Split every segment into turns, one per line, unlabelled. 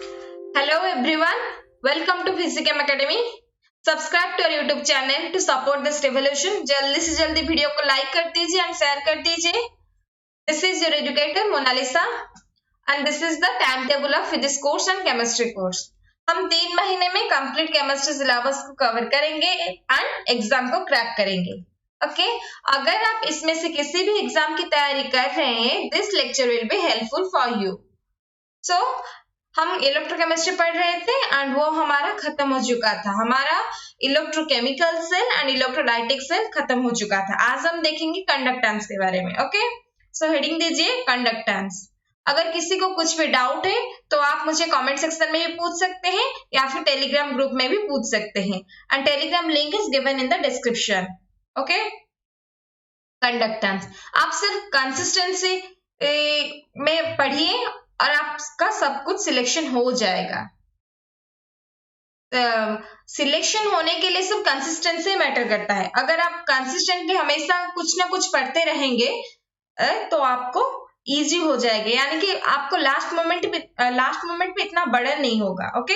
Hello everyone, welcome to Physicam Academy. Subscribe to our YouTube channel to support this revolution. जल्दी से जल्दी video को like कर दीजिए and शेयर कर दीजिए. This is your educator Monalisa and this is the timetable of physics course and chemistry course. हम 3 महीने में कंप्लीट केमिस्ट्री सिलेबस को कवर करेंगे एंड एग्जाम को क्रैक करेंगे. ओके अगर आप इसमें से किसी भी एग्जाम की तैयारी कर रहे हैं, this lecture will be helpful for you. So हम इलेक्ट्रोकेमिस्ट्री पढ़ रहे थे एंड वो हमारा खत्म हो चुका था. हमारा electrochemical cell and electrolytic cell खत्म हो चुका था. आज हम देखेंगे कंडक्टेंस के बारे में. ओके सो हेडिंग दीजिए कंडक्टेंस. अगर किसी को कुछ भी डाउट है तो आप मुझे कमेंट सेक्शन में भी पूछ सकते हैं या फिर टेलीग्राम ग्रुप में भी पूछ सकते हैं and Telegram link is given in the description. Okay conductance आप सिर्फ कंसिस्टेंसी में पढ़िए और आपका सब कुछ सिलेक्शन हो जाएगा. सिलेक्शन होने के लिए सिर्फ कंसिस्टेंसी मैटर करता है. अगर आप कंसिस्टेंटली हमेशा कुछ ना कुछ पढ़ते रहेंगे तो आपको इजी हो जाएगा, यानी कि आपको लास्ट मोमेंट पे इतना बर्डन नहीं होगा. ओके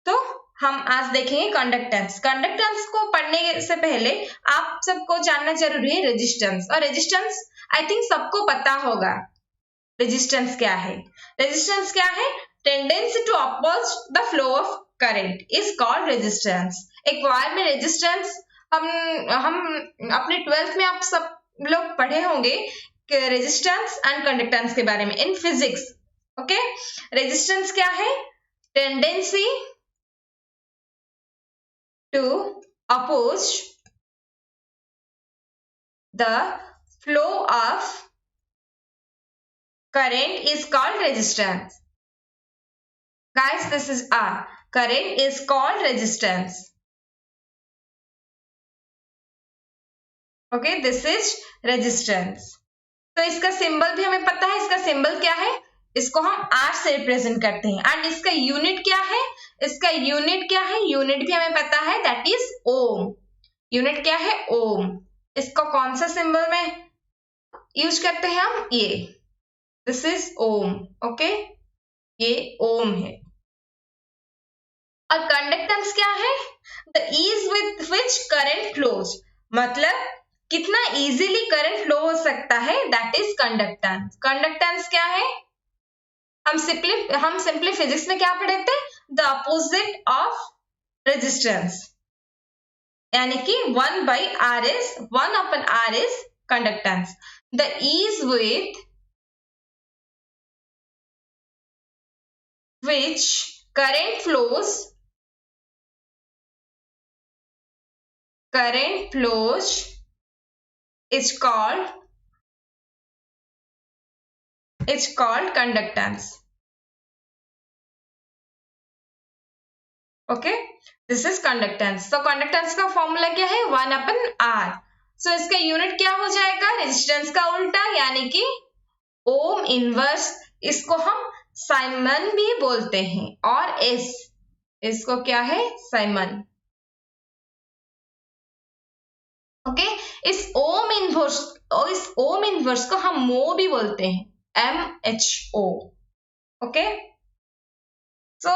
तो हम आज देखेंगे कंडक्टेंस. कंडक्टेंस को पढ़ने से पहले आप सबको जानना जरूरी है रेजिस्टेंस. और रेजिस्टेंस आई थिंक सबको पता होगा. रेजिस्टेंस क्या है? रेजिस्टेंस क्या है? Tendency to oppose the flow of current is called resistance. एक वायर में रेजिस्टेंस हम अपने 12th में आप सब लोग पढ़े होंगे रेजिस्टेंस एंड कंडक्टेंस के बारे में इन फिजिक्स. ओके रेजिस्टेंस क्या है? Tendency to oppose the flow of current is called resistance. Guys, this is R. Current is called resistance. Okay, this is resistance. तो इसका सिंबल भी हमें पता है. इसका सिंबल क्या है? इसको हम R से रिप्रेजेंट करते हैं. एंड इसका यूनिट क्या है? इसका यूनिट क्या है? यूनिट भी हमें पता है, दैट इज ओम. यूनिट क्या है? ओम. इसको कौन सा सिंबल में यूज करते हैं हम? ये दिस इज ओम. ओके ये ओम है. और कंडक्टेंस क्या है? The ease with which current flows, मतलब कितना इजीली करंट फ्लो हो सकता है, दैट इज कंडक्टेंस. कंडक्टेंस क्या है? हम सिंपली फिजिक्स में क्या पढ़े थे? द अपोजिट ऑफ रेजिस्टेंस, यानी कि 1/R is conductance. The ease with which current flows is called conductance. Okay, this is conductance. So conductance का फॉर्मूला क्या है? 1/R. So इसका यूनिट क्या हो जाएगा? रेजिस्टेंस का उल्टा, यानी कि ओम इनवर्स. इसको हम साइमन भी बोलते हैं. और इसको क्या है? साइमन. ओके इस ओम इनवर्स को हम मो भी बोलते हैं, MHO. ओके सो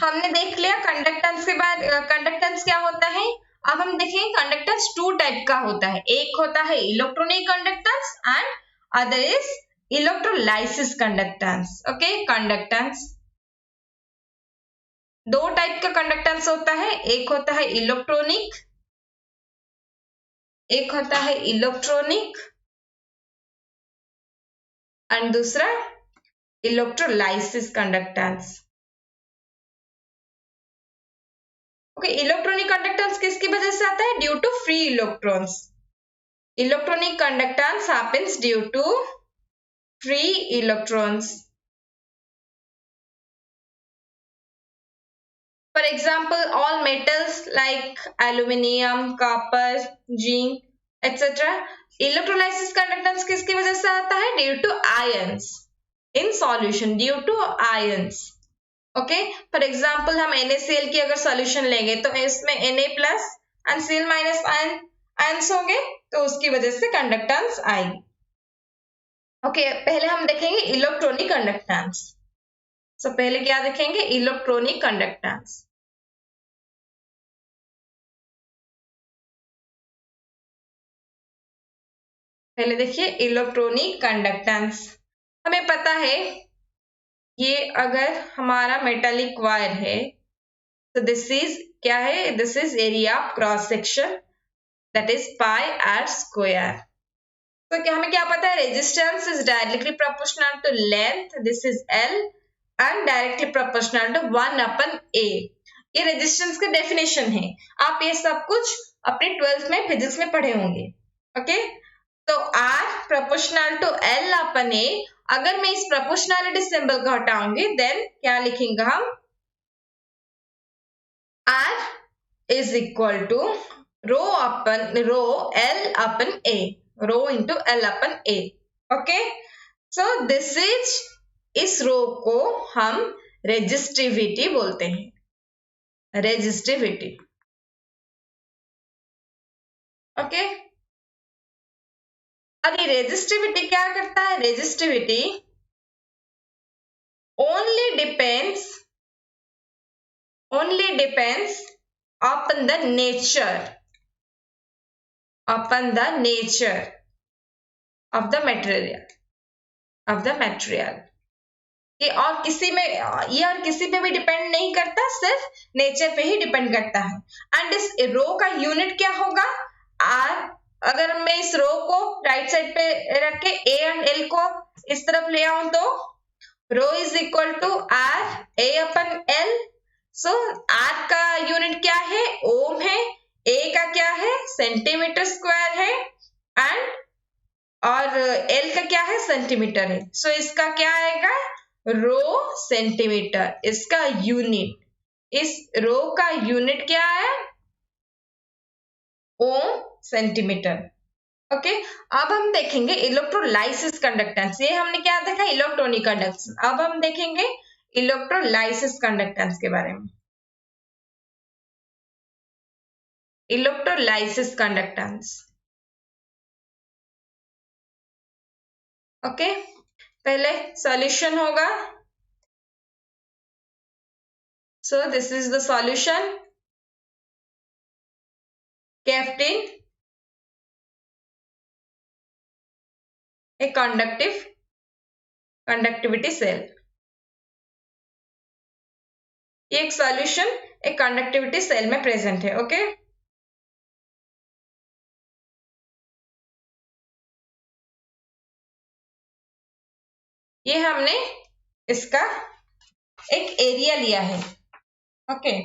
हमने देख लिया कंडक्टेंस के बाद कंडक्टेंस क्या होता है. अब हम देखेंगे कंडक्टेंस 2 टाइप का होता है. एक होता है electronic conductance and other is electrolysis conductance. Okay conductance 2 type का कंडक्टेंस होता है. एक होता है इलेक्ट्रॉनिक एंड दूसरा electrolysis conductance. Okay electronic conductance किसकी वजह से आता है? Due to free electrons. Electronic conductance happens due to free electrons. For example, all metals like aluminium, copper, zinc, etc. Electrolysis conductance किसकी वजह से आता है? Due to ions in solution. Due to ions. Okay. For example, हम NaCl की अगर solution लेंगे तो इसमें Na plus and Cl minus ions होंगे, तो उसकी वजह से conductance आएगी. ओके पहले हम देखेंगे इलेक्ट्रॉनिक कंडक्टेंस. सो पहले क्या देखेंगे, इलेक्ट्रॉनिक कंडक्टेंस। पहले देखिए इलेक्ट्रॉनिक कंडक्टेंस। हमें पता है ये अगर हमारा मेटालिक वायर है तो दिस इज क्या है, this is area of cross section that is pi r square. तो क्या हमें क्या पता है, resistance is directly proportional to length, this is L, and directly proportional to 1/a। ये रेजिस्टेंस का डेफिनेशन है, आप ये सब कुछ अपने 12th में फिजिक्स में पढ़े होंगे। ओके, तो R प्रोपोर्शनल टू L/A। अगर मैं इस प्रोपोर्शनलिटी सिंबल को हटाऊंगी देन क्या लिखेंगे हम, R is equal to rho L/A, rho into L/A। Okay, so this is, इस रो को हम रेजिस्टिविटी बोलते हैं, रेजिस्टिविटी। ओके, अब ये रेजिस्टिविटी क्या करता है, resistivity only depends upon the nature of the material। ये और किसी में, ये और किसी पे भी डिपेंड नहीं करता, सिर्फ नेचर पे ही डिपेंड करता है। एंड इस रो का यूनिट क्या होगा, आर। अगर मैं इस रो को राइट साइड पे रख के ए एंड एल को इस तरफ ले आऊं तो rho is equal to R A/L। So R का यूनिट क्या है, ओम है, ए का क्या है, सेंटीमीटर स्क्वायर है, एंड और एल का क्या है, सेंटीमीटर है। सो इसका क्या आएगा, रो सेंटीमीटर, इसका यूनिट, इस रो का यूनिट क्या है, ओम सेंटीमीटर। ओके, अब हम देखेंगे इलेक्ट्रोलाइसिस कंडक्टेंस। ये हमने क्या देखा, इलेक्ट्रॉनिक कंडक्टेंस। अब हम देखेंगे इलेक्ट्रोलाइसिस कंडक्टेंस के बारे में। इलेक्ट्रोलाइसिस कंडक्टेंस, ओके, पहले सॉल्यूशन होगा। सो this is the solution, kept in a conductivity cell। ये एक सॉल्यूशन एक कंडक्टिविटी सेल में प्रेजेंट है। ओके, ये हमने इसका एक एरिया लिया है। ओके,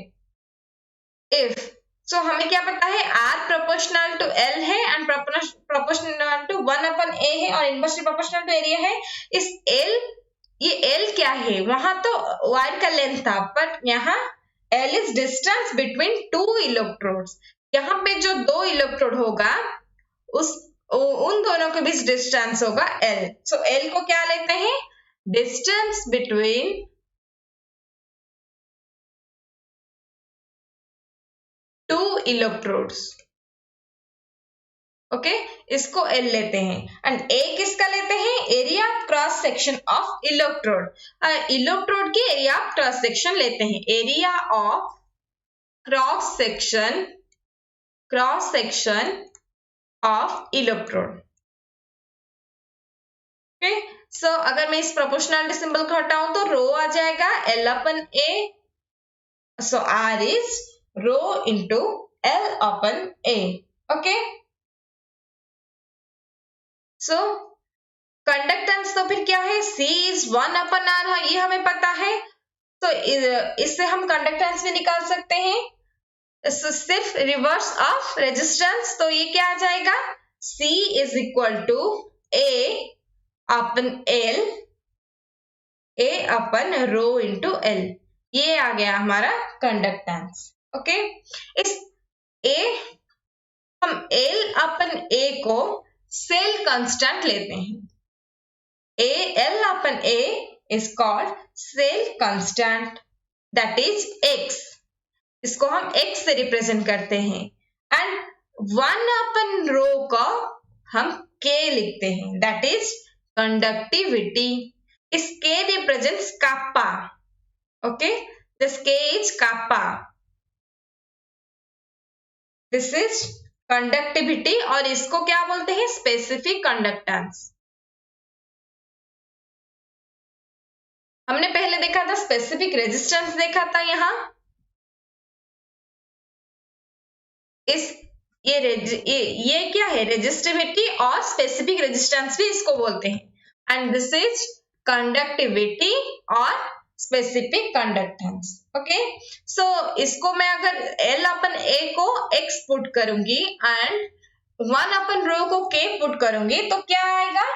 इफ सो हमें क्या पता है, R प्रोपोर्शनल टू L है एंड प्रोपोर्शनल टू 1/A है और इनवर्सली प्रोपोर्शनल टू एरिया है। इस L, ये L क्या है, वहां तो वायर का लेंथ था, बट यहाँ L is distance between two electrodes. यहाँ पे जो दो इलेक्ट्रोड होगा उन दोनों के बीच डिस्टेंस होगा L। सो L को क्या लेते हैं, distance between two electrodes. Okay, इसको L लेते हैं एंड A किसका लेते हैं, area of cross section of electrode. Electrode की एरिया ऑफ क्रॉस सेक्शन लेते हैं, area of cross section of electrode. Okay, so अगर मैं इस प्रोपोर्शनलिटी सिंबल को हटाऊं तो रो आ जाएगा L/A। So R is rho into L/A। Okay, so conductance तो फिर क्या है, C इज 1/R, ये हमें पता है। तो इससे हम कंडक्टेंस भी निकाल सकते हैं। सिर्फ रिवर्स ऑफ रेजिस्टेंस, तो ये क्या आ जाएगा, C इज इक्वल टू A/रो इंटू L। ये आ गया हमारा कंडक्टेंस। ओके, इस हम L/A को सेल कांस्टेंट लेते हैं। L/A is called cell constant, that is X। इसको हम X से रिप्रेजेंट करते हैं एंड 1/रो को हम K लिखते हैं, that is कंडक्टिविटी। इस K represents kappa. Okay, this K is kappa. This is conductivity और इसको क्या बोलते हैं? Specific conductance. हमने पहले देखा था स्पेसिफिक रेजिस्टेंस देखा था यहाँ इस ये क्या है? रेजिस्टिविटी और स्पेसिफिक रेजिस्टेंस भी इसको बोलते हैं एंड दिस इज कंडक्टिविटी और स्पेसिफिक कंडक्टेंस. ओके, सो इसको मैं अगर L अपन A को X पुट करूंगी एंड 1 अपन रो को K पुट करूंगी तो क्या आएगा?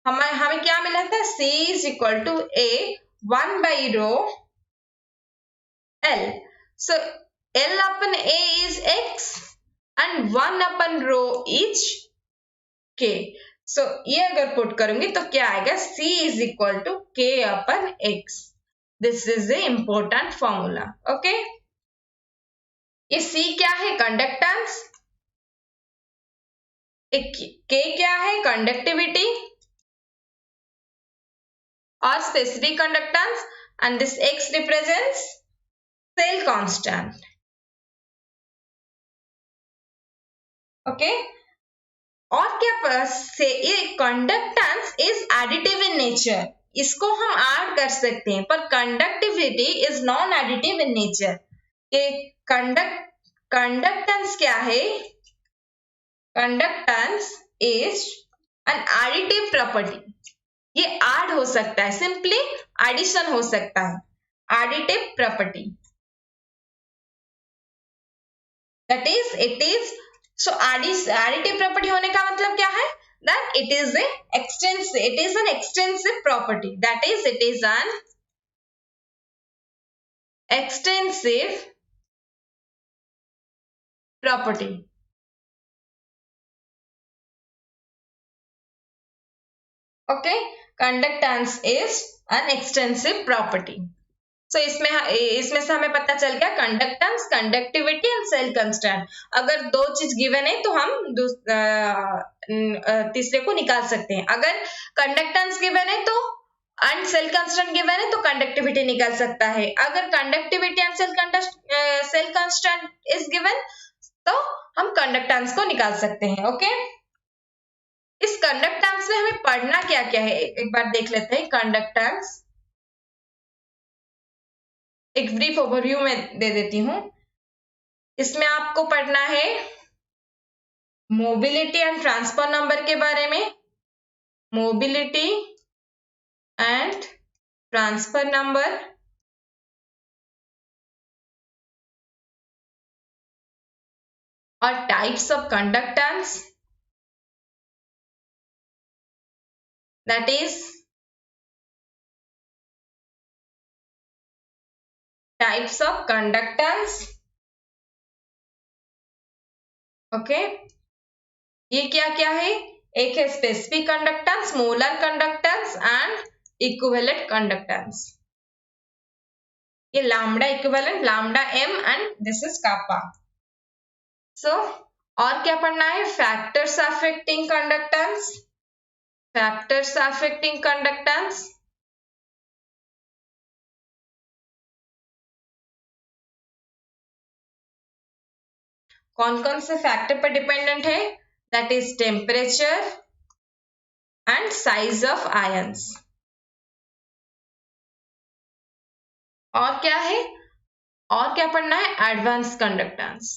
हमें क्या मिला था? C is equal to A 1 by rho L. So L upon A is X and 1 upon rho is K. So ये अगर पुट करूंगी तो क्या आएगा? C is equal to K upon X. This is the important formula. Okay. ये C क्या है? Conductance. K क्या है? कंडक्टिविटी और specific conductance and this X represents cell constant. Okay, और क्या से ये conductance is additive in nature. इसको हम ऐड कर सकते हैं पर conductivity is non additive in nature. ये कंडक्टेंस क्या है? Conductance is an additive property. ये ऐड हो सकता है, सिंपली एडिशन हो सकता है. Additive property that is it is. So additive property होने का मतलब क्या है? That it is an extensive property. That is, it is an extensive property. Okay, conductance is an extensive property. So इसमें से हमें पता चल गया conductance, conductivity and cell constant. अगर दो चीज गिवन है तो हम तीसरे को निकाल सकते हैं. अगर कंडक्टेंस गिवन है तो एंड सेल कांस्टेंट गिवन है तो कंडक्टिविटी निकाल सकता है. अगर conductivity and cell constant is given तो हम कंडक्टेंस को निकाल सकते हैं. ओके, इस कंडक्टेंस में हमें पढ़ना क्या क्या है एक बार देख लेते हैं. कंडक्टेंस एक ब्रीफ ओवरव्यू में दे देती हूं. इसमें आपको पढ़ना है मोबिलिटी एंड ट्रांसफर नंबर के बारे में. मोबिलिटी एंड ट्रांसफर नंबर, और types of conductance, that is types of conductance. Okay, ये क्या क्या है? एक है specific conductance, molar conductance and equivalent conductance. ये lambda equivalent, lambda M and this is kappa. So और क्या पढ़ना है? Factors affecting conductance, factors affecting conductance, कौन कौन से फैक्टर पर डिपेंडेंट है? That is temperature and size of ions. और क्या है? और क्या पढ़ना है? Advance conductance.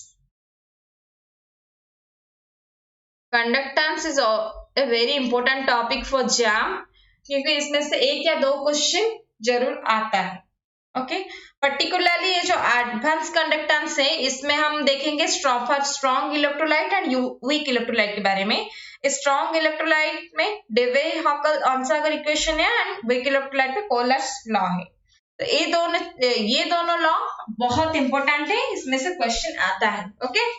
Conductance is a very important topic for jam, क्योंकि इसमें से एक या दो क्वेश्चन जरूर आता है. ओके, पर्टिकुलरली ये जो एडवांस कंडक्टेंस है इसमें हम देखेंगे strong electrolyte and weak electrolyte के बारे में. स्ट्रॉन्ग इलेक्ट्रोलाइट में डेवे-हॉकल-ऑनसागर इक्वेशन है एंड वीक इलेक्ट्रोलाइट में कोलर्स लॉ है. तो ये दोनों लॉ बहुत इंपॉर्टेंट है, इसमें से क्वेश्चन आता है. ओके,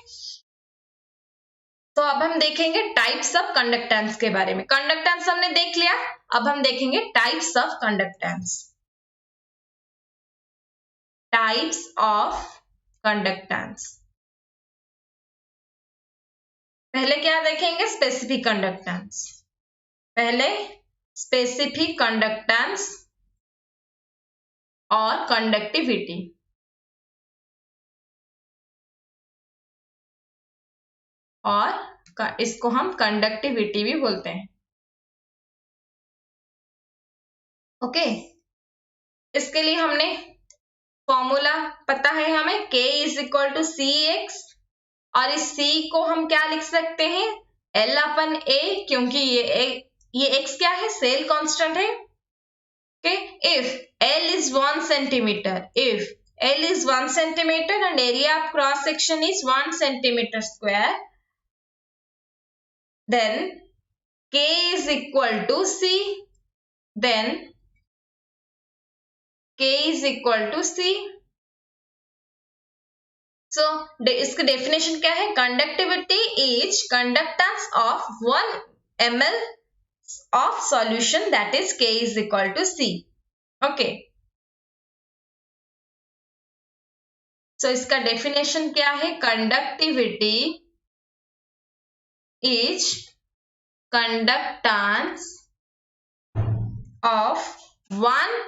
तो अब हम देखेंगे टाइप्स ऑफ कंडक्टेंस के बारे में. कंडक्टेंस हमने देख लिया, अब हम देखेंगे types of conductance. Types of conductance. पहले क्या देखेंगे? Specific conductance. पहले स्पेसिफिक कंडक्टेंस और कंडक्टिविटी। और इसको हम कंडक्टिविटी भी बोलते हैं। ओके, इसके लिए हमने फॉर्मूला पता है हमें, K is equal to C X, और इस C को हम क्या लिख सकते हैं, L अपन A, क्योंकि ये X क्या है, सेल कांस्टेंट है। Okay, if L is 1 centimeter, if L is 1 centimeter and area of cross section is 1 centimeter square, then K is equal to C, then K is equal to C. So इसका definition क्या है, conductivity is conductance of 1 ml of solution, that is K is equal to C. Okay, so इसका definition क्या है, conductivity is conductance of 1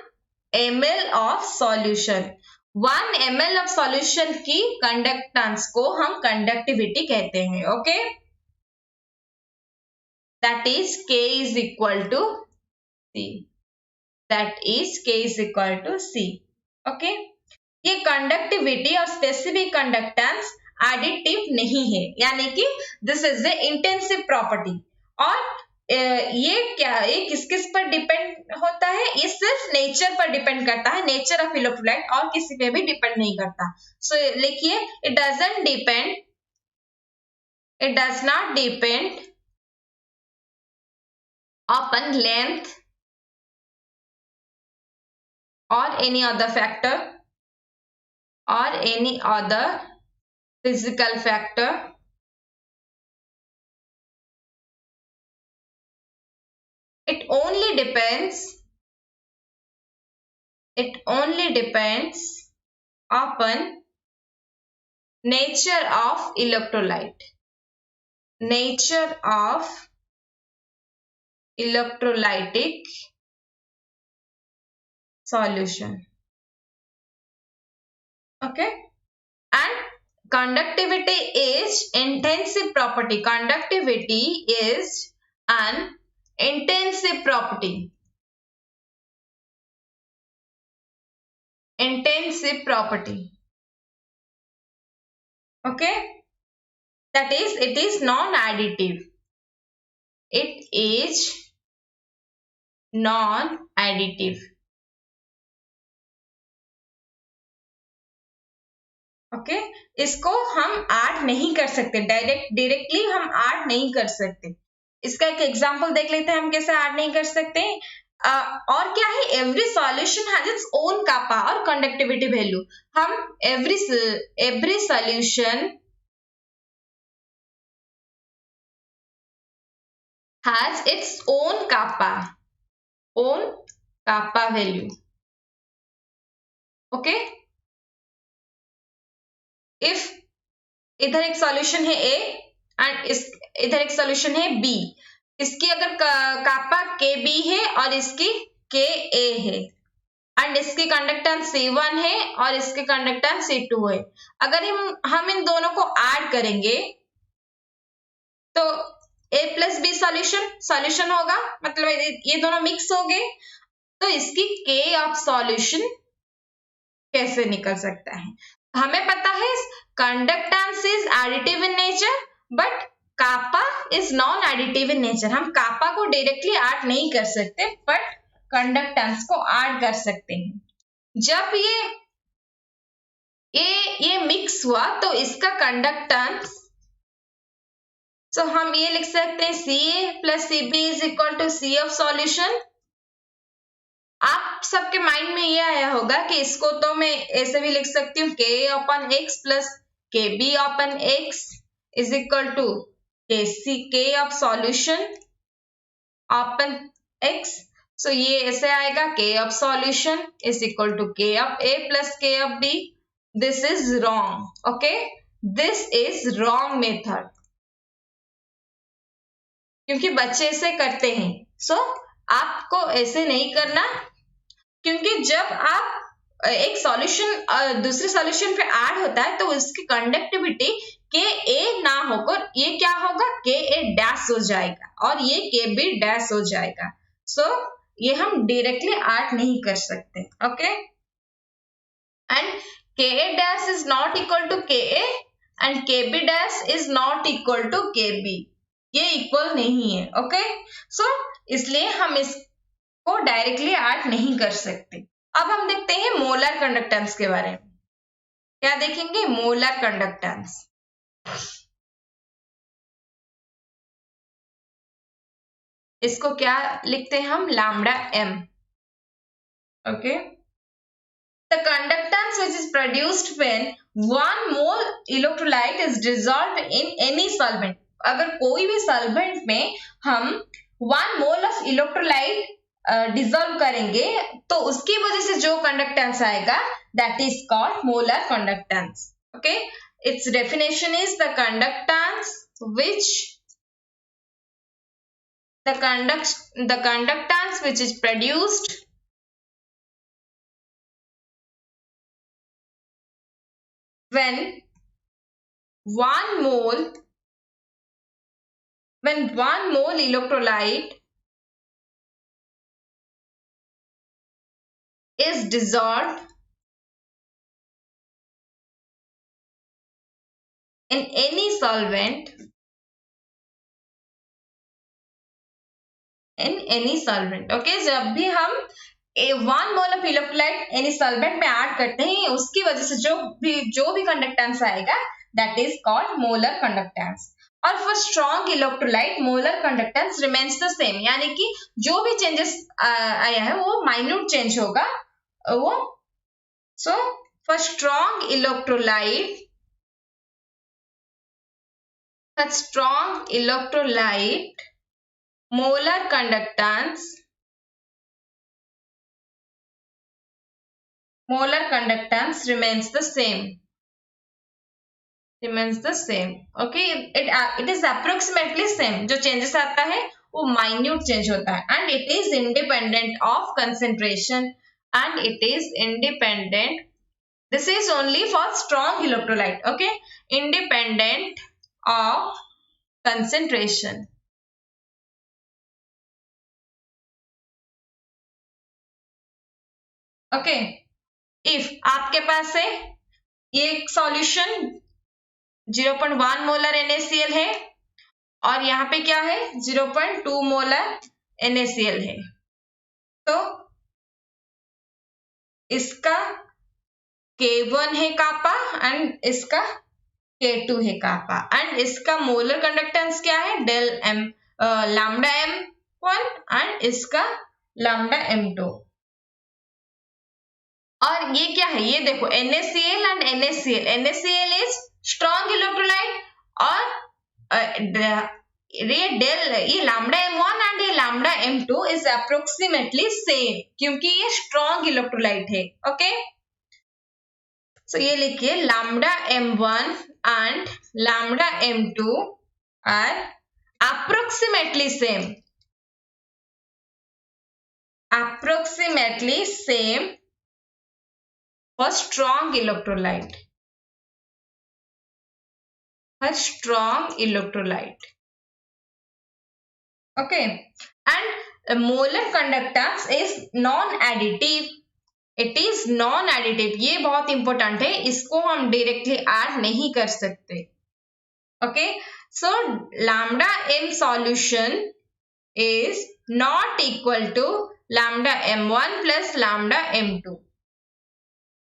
ml of solution. 1 ml of solution की conductance को हम conductivity कहते हैं। Okay, that is K is equal to C, that is K is equal to C. Okay, ये conductivity और स्पेसिफिक कंडक्टेंस एडिटिव नहीं है, यानी कि this is the intensive property. और ये क्या, ये किस किस पर डिपेंड होता है, ये सिर्फ नेचर पर डिपेंड करता है, नेचर ऑफ इलेक्ट्रोलाइट, और किसी पे भी डिपेंड नहीं करता। सो लिखिए, it doesn't depend, it does not depend upon length और any other factor or any other physical factor. It only depends upon nature of electrolyte, nature of electrolytic solution. Okay, and conductivity is intensive property. Conductivity is an intensive property. Intensive property. Okay, that is, it is non-additive. It is non-additive. Okay, इसको हम add नहीं कर सकते, directly हम add नहीं कर सकते। इसका एक एग्जांपल देख लेते हैं हम कैसे ऐड नहीं कर सकते। और क्या है, every solution has its own kappa और कंडक्टिविटी वैल्यू। हम every solution has its own kappa value. Okay, if इधर एक सॉल्यूशन है A एंड इधर एक सॉल्यूशन है B, इसकी अगर कापा KB है और इसकी KA है, एंड इसकी कंडक्टेंस C1 है और इसकी कंडक्टेंस C2 है, अगर हम इन दोनों को ऐड करेंगे तो A प्लस B सॉल्यूशन होगा, मतलब ये दोनों मिक्स हो गए, तो इसकी K ऑफ सॉल्यूशन कैसे निकल सकता है। हमें पता है conductance is additive in nature, but kappa is non additive in nature. हम कापा को डायरेक्टली ऐड नहीं कर सकते, बट कंडक्टेंस को ऐड कर सकते हैं। जब ये मिक्स हुआ तो इसका कंडक्टेंस, सो हम ये लिख सकते हैं Ca plus Cb is equal to C of solution. आप सबके माइंड में ये आया होगा कि इसको तो मैं ऐसे भी लिख सकती हूँ, K upon X plus KB upon X is equal to K of solution upon X। So ये ऐसे आएगा, K of solution is equal to K of A plus K of B। This is wrong. Okay, this is wrong method, क्योंकि बच्चे ऐसे करते हैं। सो आपको ऐसे नहीं करना, क्योंकि जब आप एक सॉल्यूशन दूसरे सॉल्यूशन पे ऐड होता है तो उसकी कंडक्टिविटी के ए ना होकर ये क्या होगा, के ए डैश हो जाएगा और ये के बी डैश हो जाएगा. सो ये हम डायरेक्टली ऐड नहीं कर सकते. Okay, and K A dash is not equal to K A and K B dash is not equal to K B. ये इक्वल नहीं है. ओके, सो इसलिए हम इसको डायरेक्टली ऐड नहीं कर सकते. अब हम देखते हैं मोलर कंडक्टेंस के बारे में. क्या देखेंगे? Molar conductance. इसको क्या लिखते हैं हम? Lambda M. Okay, the conductance which is produced when 1 mole electrolyte is dissolved in any solvent. अगर कोई भी solvent में हम 1 mole of electrolyte डिजोल्व करेंगे तो उसकी वजह से जो कंडक्टेंस आएगा that is called molar conductance. Okay, its definition is the conductance which is produced when 1 mole electrolyte is dissolved in any solvent okay, जब भी हम 1 mole of electrolyte any solvent में ऐड करते हैं उसकी वजह से जो भी कंडक्टेंस आएगा that is called molar conductance. और for strong electrolyte molar conductance remains the same, यानी कि जो भी चेंजेस आया है वो माइन्यूट चेंज होगा वो. So for strong electrolyte molar conductance remains the same. Okay, it is approximately same. जो changes आता है वो minute change होता है and it is independent of concentration this is only for strong electrolyte. Okay, independent of concentration. Okay, if आपके पास है ये एक सॉल्यूशन 0.1 मोलर NaCl है और यहाँ पे क्या है 0.2 मोलर NaCl है, तो इसका K1 है कापा एंड इसका K2 है कापा एंड इसका मोलर कंडक्टेंस क्या है del m lambda m1 and इसका लैम्डा m2. और ये क्या है? ये देखो NaCl and NaCl. NaCl is strong electrolyte और ये लैम्डा m1 एंड ये lambda m2 is approximately same क्योंकि ये स्ट्रॉन्ग इलेक्ट्रोलाइट है. ओके, सो ये लिखिए lambda m1 and lambda m2 are approximately same for strong electrolyte. Okay, and molar conductance is non-additive. It is non-additive. ये बहुत important है, इसको हम directly add नहीं कर सकते. Okay, so lambda m solution is not equal to lambda m1 plus lambda m2.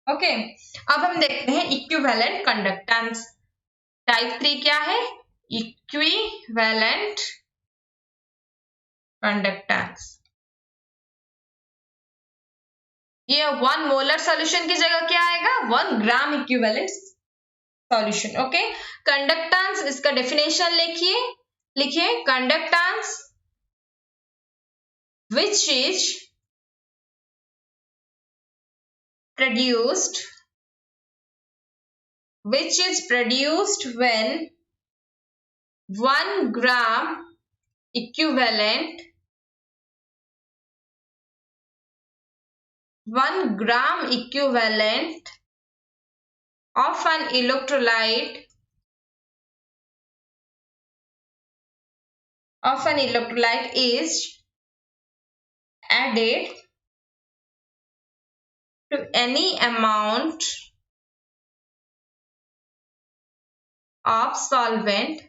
Okay, अब हम देखते हैं इक्विवेलेंट कंडक्टेंस. टाइप 3 क्या है? Equivalent conductance. ये 1 मोलर सॉल्यूशन की जगह क्या आएगा? 1 gram equivalent solution. Okay, conductance इसका डेफिनेशन लिखिए conductance which is produced when 1 gram equivalent 1 gram equivalent of an electrolyte is added to any amount of solvent.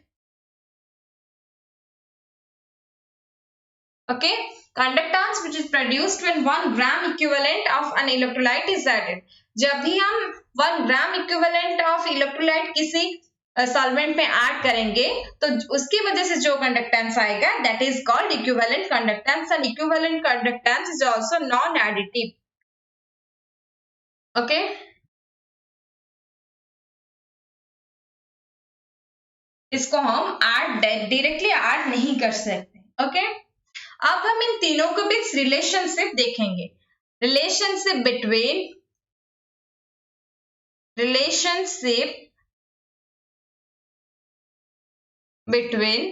Okay, conductance which is produced when 1 gram equivalent of an electrolyte is added. जब भी हम 1 gram equivalent of electrolyte किसी solvent में add करेंगे तो उसकी वजह से जो कंडक्टेंस आएगा that is called equivalent conductance, and equivalent conductance is also non-additive. Okay, इसको हम डायरेक्टली ऐड नहीं कर सकते. ओके, अब हम इन तीनों के बीच रिलेशनशिप देखेंगे. Relationship between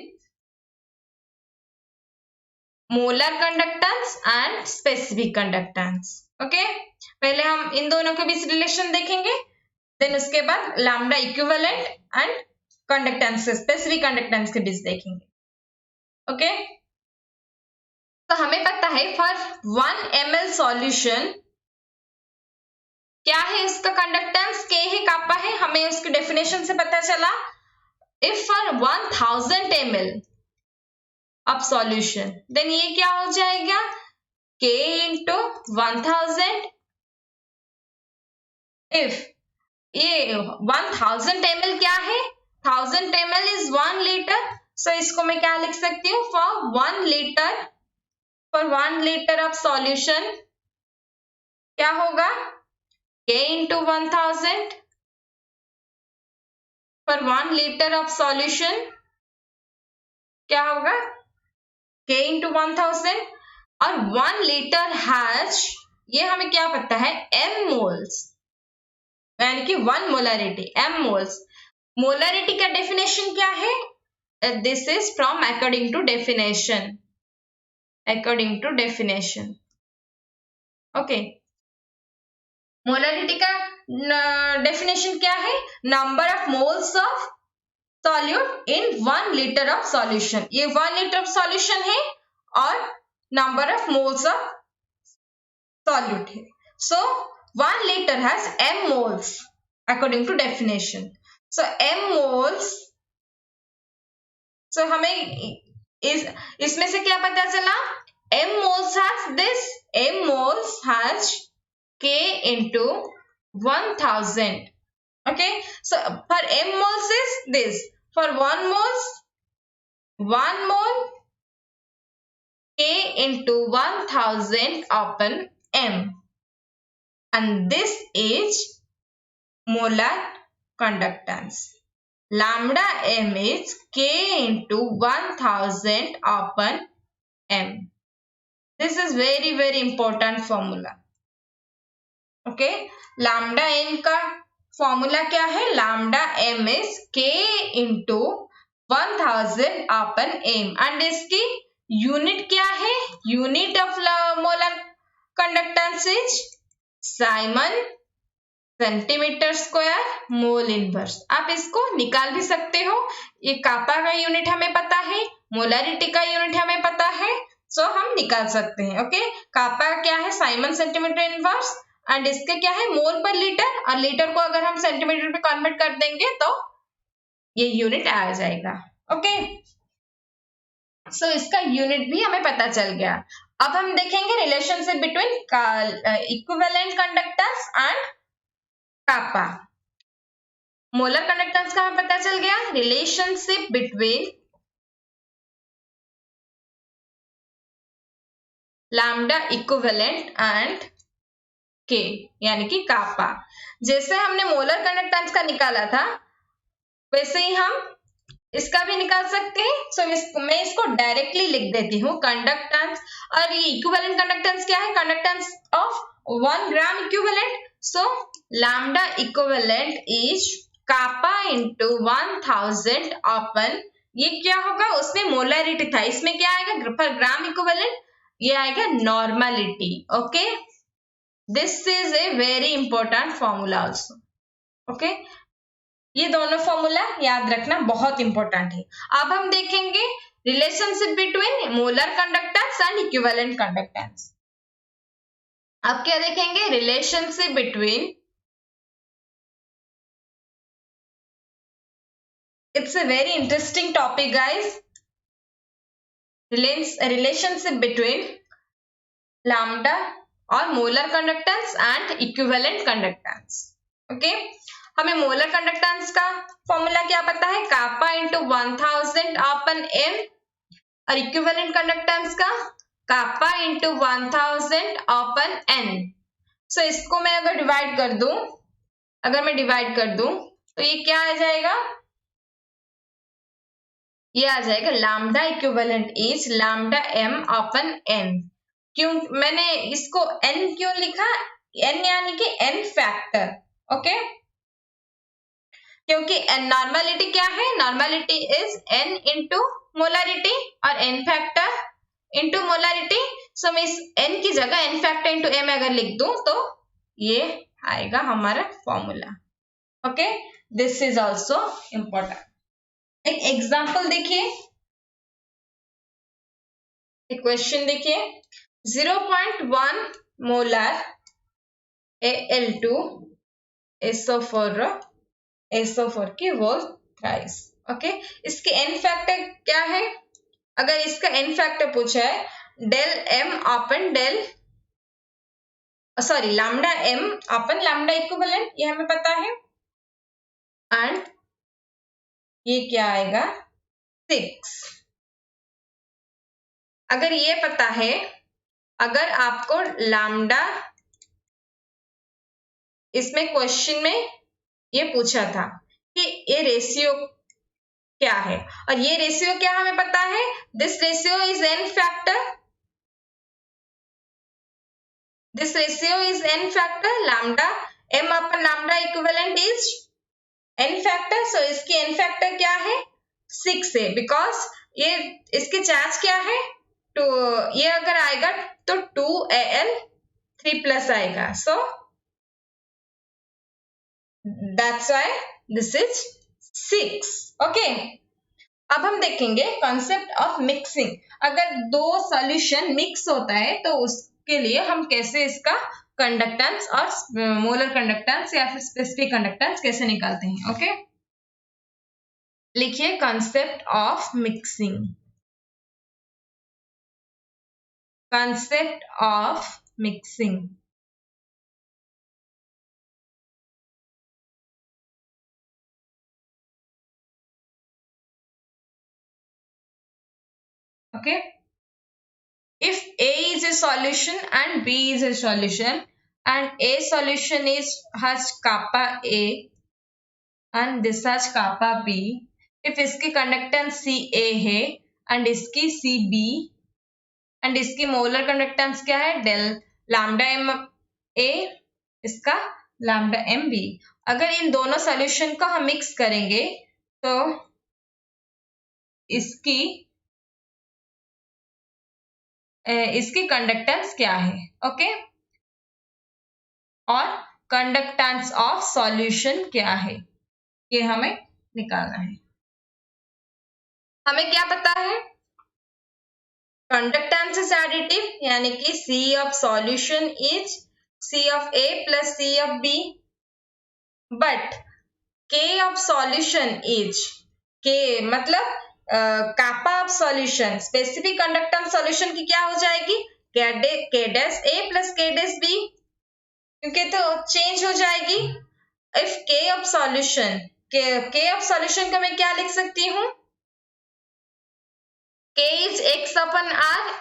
molar conductance and specific conductance. Okay, पहले हम इन दोनों के बीच रिलेशन देखेंगे, देन उसके बाद lambda equivalent and conductance specific conductance के बीच देखेंगे. ओके, तो हमें पता है फॉर 1 ml सॉल्यूशन क्या है, इसका कंडक्टेंस के है, कापा है. हमें उसकी डेफिनेशन से पता चला if for 1000 ml of solution then ये क्या हो जाएगा k इंटू 1000. इफ ये 1000 ml क्या है, 1000 ml इज 1 लीटर. सो इसको मैं क्या लिख सकती हूँ, फॉर 1 लीटर ऑफ सॉल्यूशन क्या होगा, k into 1000. For 1 litre of solution क्या होगा, k इंटू 1000. और 1 लीटर हैज, ये हमें क्या पता है, m मोल्स, यानी कि 1 मोलरिटी, m मोल्स. मोलरिटी का डेफिनेशन क्या है, this is from according to definition. Okay, molarity का डेफिनेशन क्या है, number of moles of solute in 1 litre of solution. ये 1 लीटर ऑफ सॉल्यूशन है और number of moles of solute है. So 1 litre has m moles according to definition. So m moles, so हमें इसमें से क्या पता चला, m moles has k into 1000. okay, so for m moles is this, for 1 mole k into 1000 upon m, and this is molar conductance. Lambda m is k into 1000 upon m. This is very important formula. Okay, lambda m का formula क्या है, lambda m is k into 1000 upon m, and इसकी unit क्या है, unit of molar conductance is Simon centimetre square mole inverse. आप इसको निकाल भी सकते हो. ये कापा का यूनिट हमें पता है, मोलरिटी का यूनिट हमें पता है, सो हम निकाल सकते हैं. ओके, कापा क्या है, साइमन सेंटीमीटर इनवर्स, एंड इसके क्या है, मोल पर लीटर, और लीटर को अगर हम सेंटीमीटर पे कन्वर्ट कर देंगे तो ये यूनिट आ जाएगा. ओके, सो इसका यूनिट भी हमें पता चल गया. अब हम देखेंगे relationship between equivalent conductance and kappa. Molar conductance का हमें पता चल गया, relationship between lambda equivalent and K, यानी कि कापा. जैसे हमने मोलर कंडक्टेंस का निकाला था वैसे ही हम इसका भी निकाल सकते हैं. सो मैं इसको डायरेक्टली लिख देती हूँ, कंडक्टेंस. और ये इक्विवेलेंट कंडक्टेंस क्या है, conductance of 1 gram equivalent. So lambda equivalent is kappa into 1000 upon, ये क्या होगा, उसमें मोलरिटी था, इसमें क्या आएगा, पर ग्राम इक्विवेलेंट ये आएगा normality. Okay, this is a very important formula also. Okay, ये दोनों फॉर्मूला याद रखना बहुत इंपॉर्टेंट है. अब हम देखेंगे relationship between molar conductance and equivalent conductance. अब क्या देखेंगे? Relationship between, it's a very interesting topic guys. Relationship between lambda और molar conductance and equivalent conductance. Okay, हमें मोलर कंडक्टेंस का फॉर्मूला क्या पता है? कापा इंटू 1000 अपन एम, और इक्विवेलेंट कंडक्टेंस का कापा इंटू 1000 अपन एन. सो इसको मैं अगर डिवाइड कर दूं, तो ये क्या आ जाएगा? ये आ जाएगा lambda equivalent is lambda M upon N. क्यों मैंने इसको एन क्यों लिखा? एन यानी कि एन फैक्टर. ओके, क्योंकि नॉर्मलिटी क्या है? Normality is N into molarity और N factor into molarity. So मैं इस एन की जगह एन फैक्टर इंटू एम अगर लिख दूं तो ये आएगा हमारा formula. Okay, this is also important. एक एग्जाम्पल देखिए, एक क्वेश्चन देखिए. 0.1 मोलर Al2 SO4 की होल थ्राइस. ओके, इसके एन फैक्टर क्या है? अगर इसका एन फैक्टर पूछा है del M upon del lambda M upon lambda equivalent, ये हमें पता है. एंड ये क्या आएगा? 6. अगर ये पता है, अगर आपको लैम्डा, इसमें क्वेश्चन में ये पूछा था कि ये रेशियो क्या है, और ये रेशियो क्या हमें पता है? This ratio is n factor. This ratio is n factor. Lambda M upon lambda equivalent is n factor. So इसकी एन फैक्टर क्या है? 6 है. बिकॉज ये इसकी चार्ज क्या है? तो ये अगर आएगा तो 2Al 3+ आएगा. So that's why this is 6. Okay, अब हम देखेंगे कॉन्सेप्ट ऑफ मिक्सिंग. अगर दो सॉल्यूशन मिक्स होता है तो उसके लिए हम कैसे इसका कंडक्टेंस और मोलर कंडक्टेंस या फिर स्पेसिफिक कंडक्टेंस कैसे निकालते हैं. ओके, लिखिए concept of mixing. Concept of mixing. Okay, if A is a solution and B is a solution, and A solution has kappa A and this has kappa B, if इसकी conductance CA है and इसकी CB and इसकी molar conductance क्या है? Del lambda M A, इसका lambda M B. अगर इन दोनों solution को हम मिक्स करेंगे तो इसकी कंडक्टेंस क्या है? ओके, और कंडक्टेंस ऑफ सॉल्यूशन क्या है, ये हमें निकालना है. हमें क्या पता है? कंडक्टेंस इज एडिटिव, यानी कि C of solution is C of A plus C of B. But K of solution is K मतलब kappa of solution, specific conductance solution की क्या हो जाएगी? K dash A plus K dash B, क्योंकि तो change हो जाएगी. If K of solution, K of solution को मैं क्या लिख सकती हूँ? K is X upon R.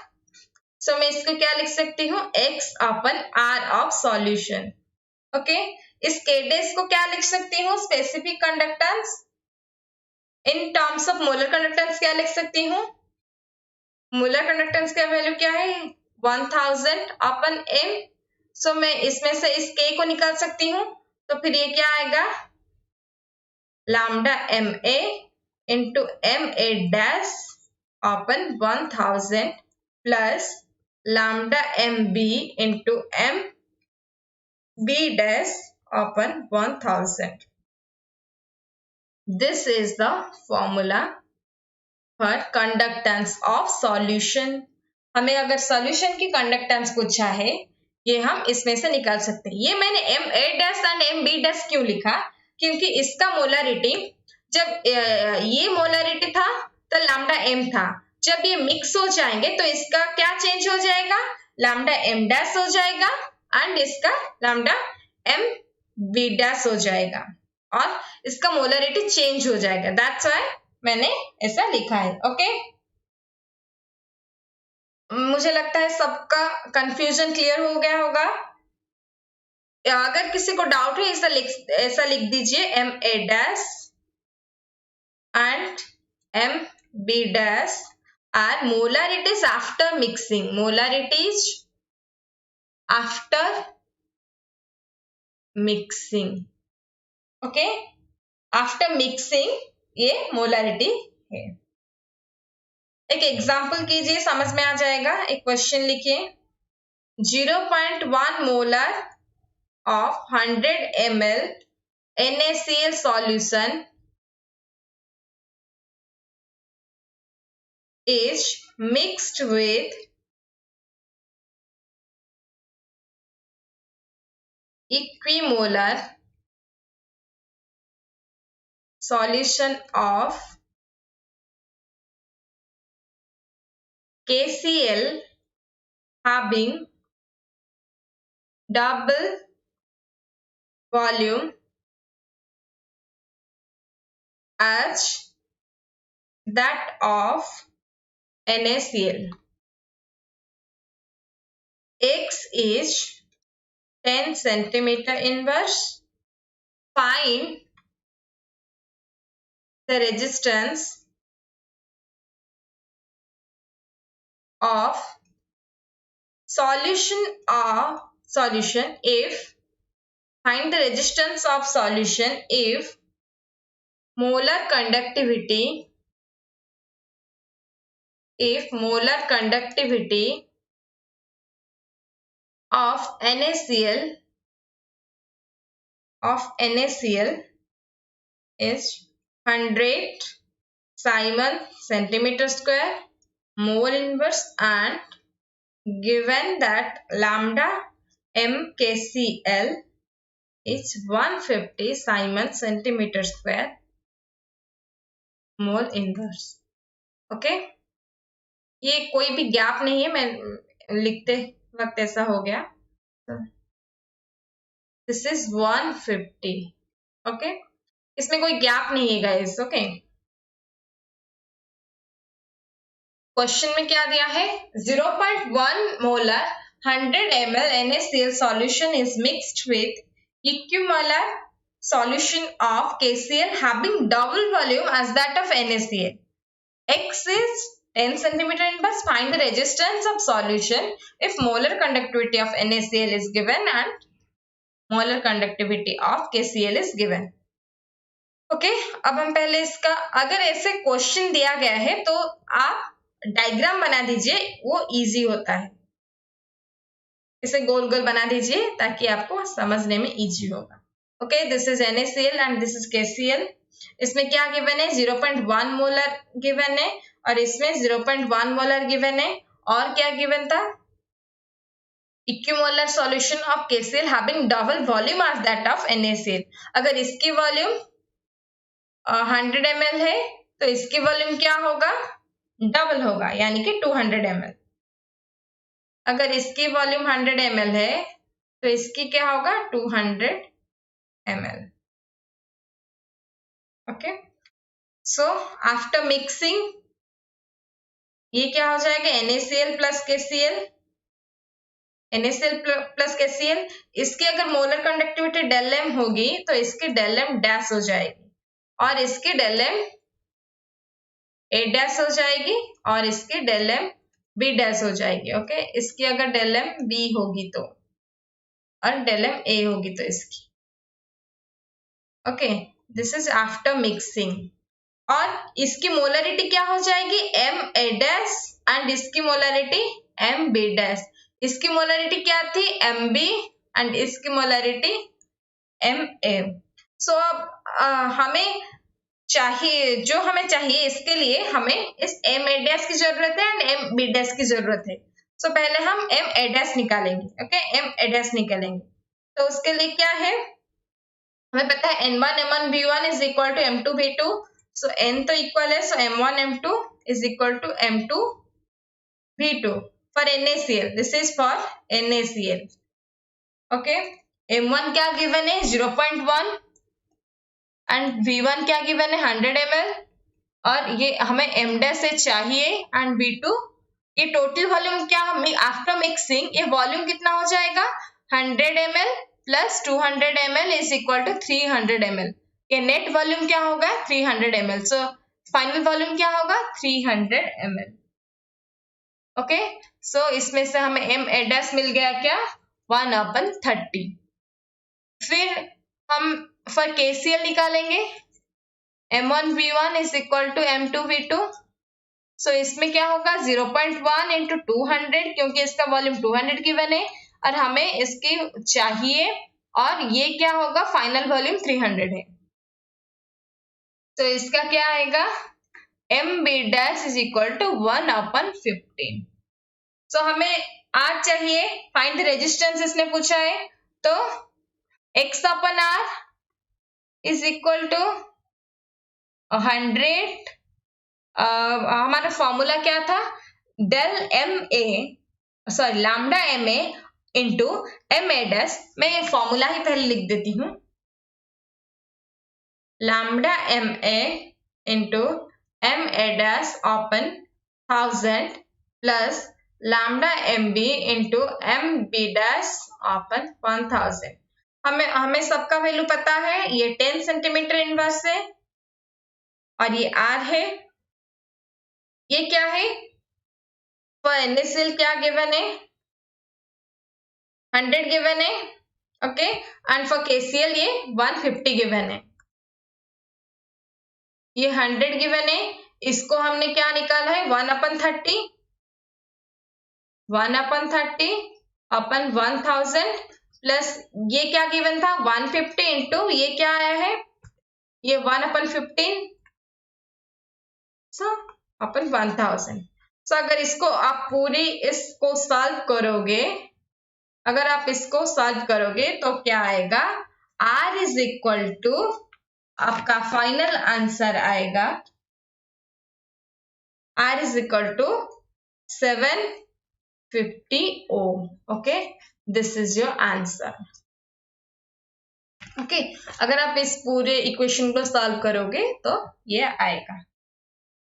So मैं इसको क्या लिख सकती हूँ? X upon R of solution. Okay, इस K डैश को क्या लिख सकती हूँ? Specific conductance. In terms of molar conductance क्या लिख सकती हूँ? मोलर कंडक्टेंस का वैल्यू क्या है? 1000 अपन m. सो मैं इसमें से इस K को निकाल सकती हूँ, तो फिर ये क्या आएगा? Lambda MA into MA dash upon 1000 plus lambda MB into M B dash upon 1000. This is the formula for conductance of solution. हमें अगर solution की conductance पूछा है, ये हम इसमें से निकाल सकते हैं. ये मैंने Ma dash and Mb dash क्यों लिखा? क्योंकि इसका मोलरिटी जब ये मोलरिटी था तो लैम्डा m था. जब ये मिक्स हो जाएंगे तो इसका क्या चेंज हो जाएगा? लैम्डा m डैश हो जाएगा एंड इसका लैम्डा m b डैश हो जाएगा और इसका मोलरिटी चेंज हो जाएगा. दैट्स व्हाई मैंने ऐसा लिखा है. ओके, मुझे लगता है सबका कंफ्यूजन क्लियर हो गया होगा. अगर किसी को डाउट है ऐसा लिख दीजिए Ma dash and Mb dash are molarities after mixing. Molarities after mixing. Okay, after mixing ये मोलारिटी है. एक एग्जाम्पल कीजिए, समझ में आ जाएगा. एक क्वेश्चन लिखिए. 0.1 molar of 100 ml NaCl solution is mixed with equimolar solution of KCl having double volume as that of NaCl. X is 10 centimeter inverse. Find the resistance of solution if find the resistance of solution if molar conductivity of NaCl is 100 Simon centimeter square mole inverse and given that lambda mKCl is 150 Simon centimeter square mole inverse. Okay, ये कोई भी gap नहीं है, मैं लिखते वक्त ऐसा हो गया. This is 150. ओके, इसमें कोई गैप नहीं है गाइस. ओके, क्वेश्चन में क्या दिया है? 0.1 molar 100 ml NaCl solution is mixed with equimolar solution of KCl having double volume as that of NaCl. X is 10 centimeter inverse. Find the resistance of solution if molar conductivity of NaCl is given and molar conductivity of KCl is given. Okay, अब हम पहले इसका, अगर ऐसे question दिया गया है तो आप डायग्राम बना दीजिए, वो इजी होता है. इसे गोल गोल बना दीजिए ताकि आपको समझने में इजी होगा. Okay, this is NaCl and this is KCl. इसमें क्या गिवन है? 0.1 मोलर गिवन है और इसमें 0.1 मोलर गिवन है. और क्या गिवन था? Equimolar solution of KCl having double volume as that of NaCl. अगर इसकी वॉल्यूम 100 ml है तो इसकी वॉल्यूम क्या होगा? डबल होगा, यानी कि 200 ml. अगर इसकी वॉल्यूम 100 ml है तो इसकी क्या होगा? 200 ml. Okay, so after mixing ये क्या हो जाएगा? NaCl plus KCl. NaCl plus KCl. इसकी अगर मोलर कंडक्टिविटी डेल m होगी तो इसकी डेल m डैश हो जाएगी और इसकी डेल m A डैश हो जाएगी और इसकी डेल m B डैश हो जाएगी. ओके, इसकी अगर डेल m B होगी तो और डेल m A होगी तो इसकी. Okay, this is after mixing. और इसकी मोलरिटी क्या हो जाएगी? Ma डैश एंड इसकी मोलरिटी Mb डैश. इसकी मोलरिटी क्या थी? Mb एंड इसकी मोलरिटी Ma। सो अब हमें चाहिए, जो हमें चाहिए इसके लिए हमें इस Ma' की जरूरत है एंड Mb' की जरूरत है। सो पहले हम Ma' निकालेंगे। ओके, Ma' निकालेंगे तो उसके लिए क्या है, हमें पता है N1 M1 V1 is equal to M2 V2। So N तो इक्वल है, so M1 M2 is equal to M2 V2 for NaCl। This is for NaCl। Okay, M1 क्या गिवन है 0.1 एंड V1 क्या गिवन है 100 ml और ये हमें M' से चाहिए एंड V2। ये टोटल वॉल्यूम क्या, आफ्टर मिक्सिंग ये वॉल्यूम कितना हो जाएगा 100 ml plus 200 ml is equal to 300 ml। ये नेट वॉल्यूम क्या होगा 300 ml। सो फाइनल वॉल्यूम क्या होगा 300 ml। ओके, सो इसमें से हमें Ma' मिल गया क्या 1/30। फिर हम फॉर KCl निकालेंगे M1 V1 is equal to M2 V2। सो इसमें क्या होगा 0.1 इंटू 200 क्योंकि इसका वॉल्यूम 200 गिवन है और हमें इसकी चाहिए और ये क्या होगा फाइनल वॉल्यूम 300 है। तो इसका क्या आएगा Mb' इज इक्वल टू 1/15। सो हमें R चाहिए, फाइंड द रेजिस्टेंस इसने पूछा है, तो X/R इज इक्वल टू 100। हमारा फॉर्मूला क्या था लैम्डा Ma इंटू Ma'। मैं ये फॉर्मूला ही पहले लिख देती हूँ, lambda Ma into Ma' open 1000 plus lambda Mb into Mb' open 1000। हमें सबका वैल्यू पता है, ये 10 सेंटीमीटर इनवर्स है और ये R है। ये क्या है फॉर NaCl क्या गिवन है 100 गिवन है। ओके, एंड फॉर KCl ये 150 गिवन है। ये 100 गिवन है, इसको हमने क्या निकाला है 1/30 अपन 1000 प्लस ये क्या गिवन था 150 इंटू ये क्या आया है ये 1/15 सो अपन 1000। सो अगर इसको आप इसको सॉल्व करोगे, अगर आप इसको सॉल्व करोगे तो क्या आएगा R इज इक्वल टू आपका फाइनल आंसर आएगा R is equal to 750 ohm. Okay, this is your answer. Okay, अगर आप इस पूरे इक्वेशन को सॉल्व करोगे तो ये आएगा।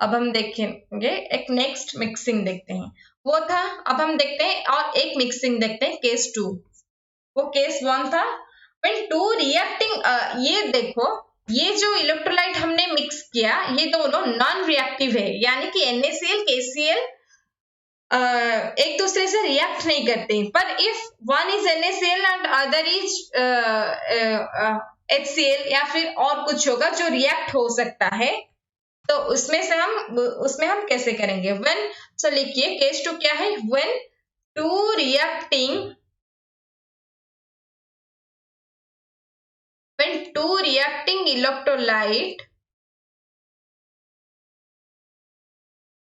अब हम देखेंगे एक नेक्स्ट मिक्सिंग देखते हैं, वो था। अब हम देखते हैं और एक मिक्सिंग देखते हैं केस 2। वो केस 1 था व्हेन टू रिएक्टिंग। ये देखो, ये जो इलेक्ट्रोलाइट हमने मिक्स किया ये दोनों नॉन रिएक्टिव है, यानी कि NaCl KCl एक दूसरे से रिएक्ट नहीं करते। पर if one is NaCl and other is HCl या फिर और कुछ होगा जो रिएक्ट हो सकता है, तो उसमें हम कैसे करेंगे व्हेन। सो लिखिए केस 2 क्या है, when two reacting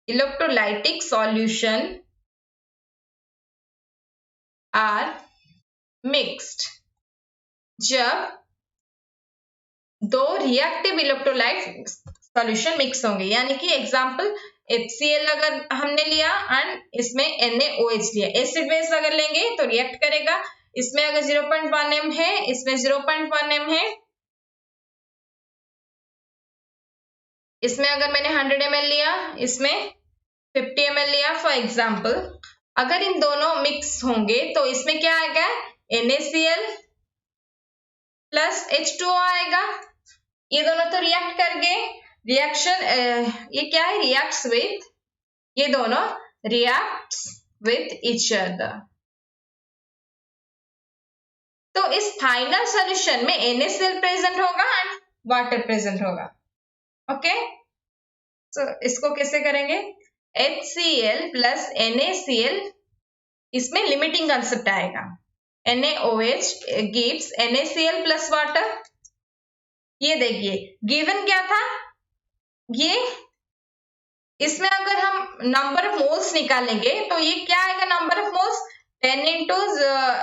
electrolytic solution are mixed। जब दो रिएक्टिव इलेक्ट्रोलाइट सॉल्यूशन मिक्स होंगे, यानी कि एग्जांपल HCl अगर हमने लिया एंड इसमें NaOH लिया, एसिड बेस अगर लेंगे तो रिएक्ट करेगा। इसमें अगर 0.1 m है, इसमें 0.1 m है, इसमें अगर मैंने 100 ml लिया, इसमें 50 ml लिया फॉर एग्जांपल। अगर इन दोनों मिक्स होंगे तो इसमें क्या आएगा NaCl प्लस H2O आएगा। ये दोनों तो रिएक्ट कर गए, रिएक्शन ये क्या है रिएक्ट्स विथ, ये दोनों रिएक्ट्स विथ ईच अदर। तो इस फाइनल सॉल्यूशन में NaCl प्रेजेंट होगा एंड वाटर प्रेजेंट होगा। ओके, तो इसको कैसे करेंगे HCl प्लस NaCl, इसमें लिमिटिंग कंसेप्ट आएगा। NaOH gives NaCl plus water। ये देखिए गिवन क्या था, ये इसमें अगर हम नंबर ऑफ मोल्स निकालेंगे तो ये क्या आएगा, number of moles 10 into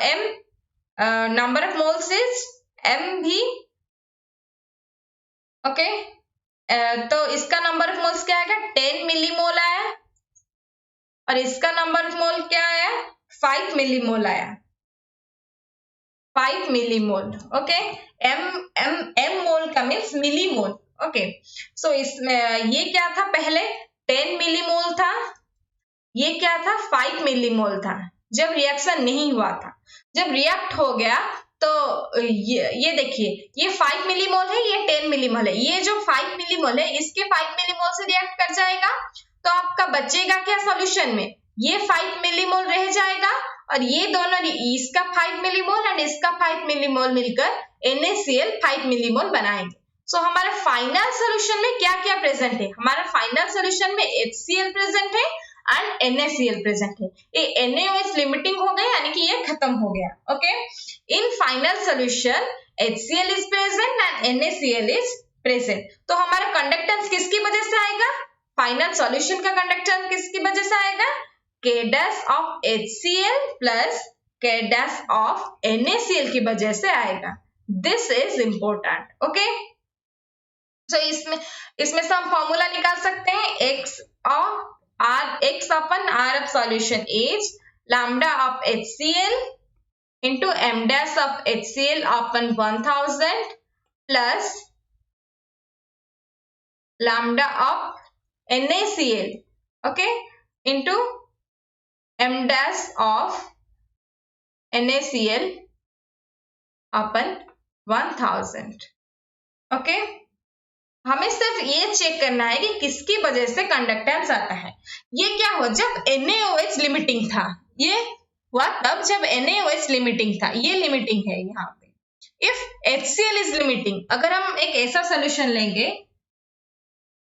m, number of moles is m भी, ओके। तो इसका नंबर ऑफ मोल्स क्या आएगा, 10 मिलीमोल आया, और इसका नंबर ऑफ मोल क्या आया, 5 मिलीमोल आया, 5 मिलीमोल, ओके। m मोल का मीन्स मिलीमोल, ओके। सो इसमें ये क्या था, पहले 10 मिलीमोल था, ये क्या था 5 मिलीमोल था जब रिएक्शन नहीं हुआ था। जब रिएक्ट हो गया तो ये देखिए ये 5 मिलीमोल है, ये 10 मिलीमोल है, ये जो 5 मिलीमोल है इसके 5 मिलीमोल से रिएक्ट कर जाएगा, तो आपका बचेगा क्या सॉल्यूशन में, ये 5 मिलीमोल रह जाएगा, और ये दोनों इसका 5 मिलीमोल एंड इसका 5 मिलीमोल मिलकर NaCl 5 मिलीमोल बनाएंगे। सो हमारा फाइनल सॉल्यूशन में क्या क्या प्रेजेंट है, हमारा फाइनल सॉल्यूशन में HCl प्रेजेंट है एंड NaCl प्रेजेंट है। ये NaOH लिमिटिंग हो गया, यानी कि ये खत्म हो गया, okay. In final solution HCl is present and NaCl is present. तो हमारा कंडक्टेंस किसकी वजह से आएगा, फाइनल सॉल्यूशन का कंडक्टेंस किसकी वजह से आएगा, K dash of HCl plus K dash of NaCl की वजह से आएगा। This is important, okay. So इसमें से हम फॉर्मूला निकाल सकते हैं, x upon R of solution is lambda of HCl into m dash of HCl upon 1000 plus lambda of NaCl, okay, into m dash of NaCl upon 1000, okay. हमें सिर्फ ये check करना है कि किसकी वजह से कंडक्टेंस आता है। ये क्या हुआ, जब NaOH लिमिटिंग था, ये हुआ तब जब NaOH लिमिटिंग था, ये लिमिटिंग है यहाँ पे। इफ HCl इज लिमिटिंग, अगर हम एक ऐसा सोल्यूशन लेंगे,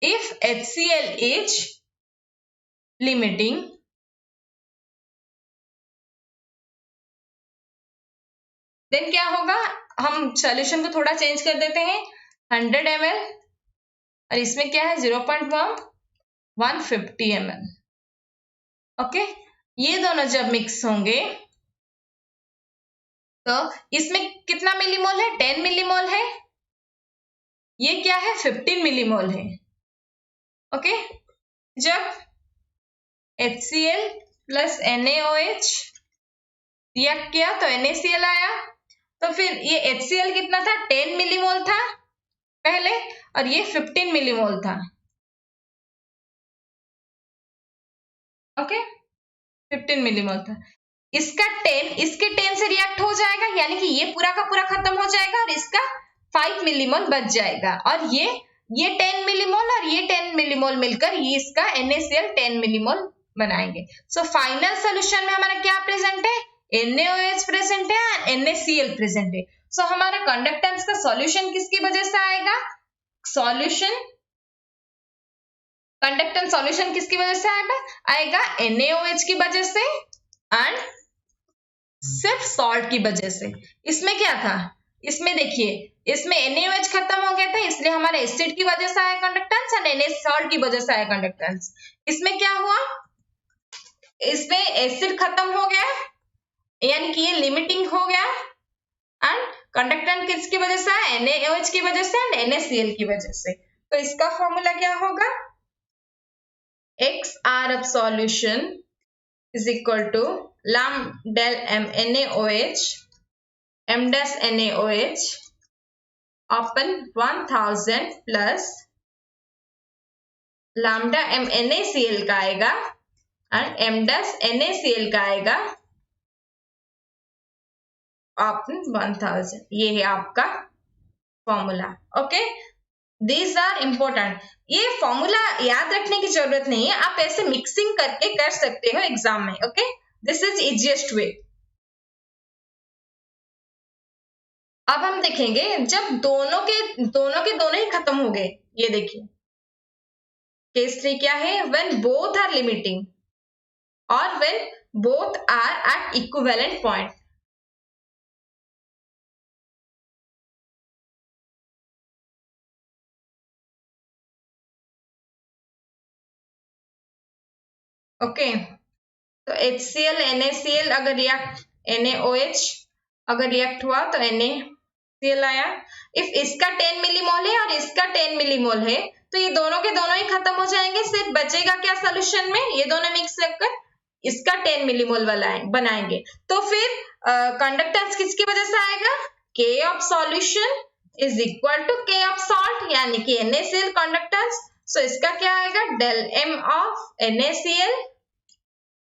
if HCl is limiting, then क्या होगा, हम सॉल्यूशन को थोड़ा चेंज कर देते हैं, 100 ml और इसमें क्या है 0.1 150 ml, ओके। ये दोनों जब मिक्स होंगे तो इसमें कितना मिलीमोल है, 10 मिलीमोल है, ये क्या है 15 मिलीमोल है, ओके। जब HCl प्लस NaOH रिएक्ट किया तो NaCl आया, तो फिर ये HCl कितना था, 10 मिलीमोल था पहले, और ये 15 मिलीमोल था, ओके, 15 मिलीमोल था। इसका 10 इसके 10 से रिएक्ट हो जाएगा, यानी कि ये पूरा का पूरा खत्म हो जाएगा और इसका 5 मिलीमोल बच जाएगा, और ये 10 मिलीमोल और ये 10 मिलीमोल मिलकर ये इसका NaCl 10 मिलीमोल बनाएंगे। सो फाइनल सोल्यूशन में हमारा क्या प्रेजेंट है, NaOH प्रेजेंट है, NaCl प्रेजेंट है। सो हमारा कंडक्टेंस का सॉल्यूशन किसकी वजह से आएगा, कंडक्टेंस सॉल्यूशन किसकी वजह से आएगा NaOH की वजह से एंड सिर्फ सॉल्ट की वजह से। इसमें क्या था, इसमें देखिए इसमें NaOH खत्म हो गया था, इसलिए हमारे एसिड की वजह से आया कंडक्टेंस और Na सॉल्ट की वजह से आया कंडक्टेंस। इसमें क्या हुआ, इसमें एसिड खत्म हो गया, यानी कि ये लिमिटिंग हो गया, एंड कंडक्टेंस किसकी वजह से आया, NaOH की वजह से एंड NaCl की वजह से। तो इसका फॉर्मूला क्या होगा, XR of solution is equal to lambda del m NaOH m dash NaOH upon 1000 plus lambda m NaCl का आएगा एंड m dash NaCl का आएगा अपॉन 1000। ये है आपका formula, okay. These are important। ये फॉर्मूला याद रखने की जरूरत नहीं है, आप ऐसे मिक्सिंग करके कर सकते हो एग्जाम में, okay. This is easiest way. अब हम देखेंगे जब दोनों के दोनों ही खत्म हो गए, ये देखिए केस 3 क्या है, when both are limiting और when both are at equivalent point। Okay, तो HCl NaCl अगर रिएक्ट NaOH अगर रिएक्ट हुआ तो NaCl आया। इफ इसका 10 मिलीमोल है और इसका 10 मिलीमोल है तो ये दोनों के दोनों ही खत्म हो जाएंगे, सिर्फ बचेगा क्या सोल्यूशन में, ये दोनों मिक्स कर इसका 10 मिलीमोल वाला बनाएंगे। तो फिर कंडक्टेंस किसकी वजह से आएगा, K of solution is equal to K of salt, यानी कि NaCl कंडक्टेंस। सो इसका क्या आएगा, del M of NaCl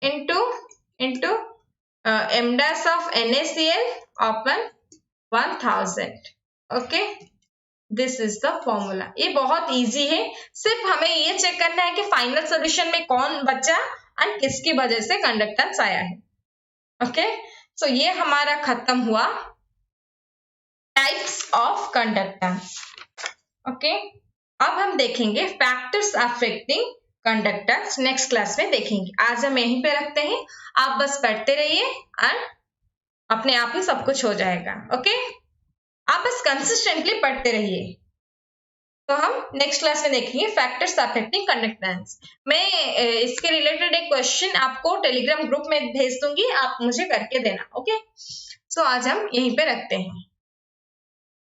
into M dash of NaCl upon 1000। Okay, this is the formula. ये बहुत इजी है, सिर्फ हमें ये चेक करना है कि फाइनल सॉल्यूशन में कौन बचा एंड किसकी वजह से कंडक्टेंस आया है। ओके, सो ये हमारा खत्म हुआ टाइप्स ऑफ कंडक्टेंस। ओके, अब हम देखेंगे factors affecting conductance, next class में देखेंगे। आज हम यहीं पे रखते हैं, आप बस पढ़ते रहिए एंड अपने आप ही सब कुछ हो जाएगा। ओके, आप बस कंसिस्टेंटली पढ़ते रहिए। तो हम नेक्स्ट क्लास में देखेंगे फैक्टर्स अफेक्टिंग कंडक्टेंस। मैं इसके रिलेटेड एक क्वेश्चन आपको टेलीग्राम ग्रुप में भेज दूंगी, आप मुझे करके देना। ओके, सो आज हम यहीं पे रखते हैं।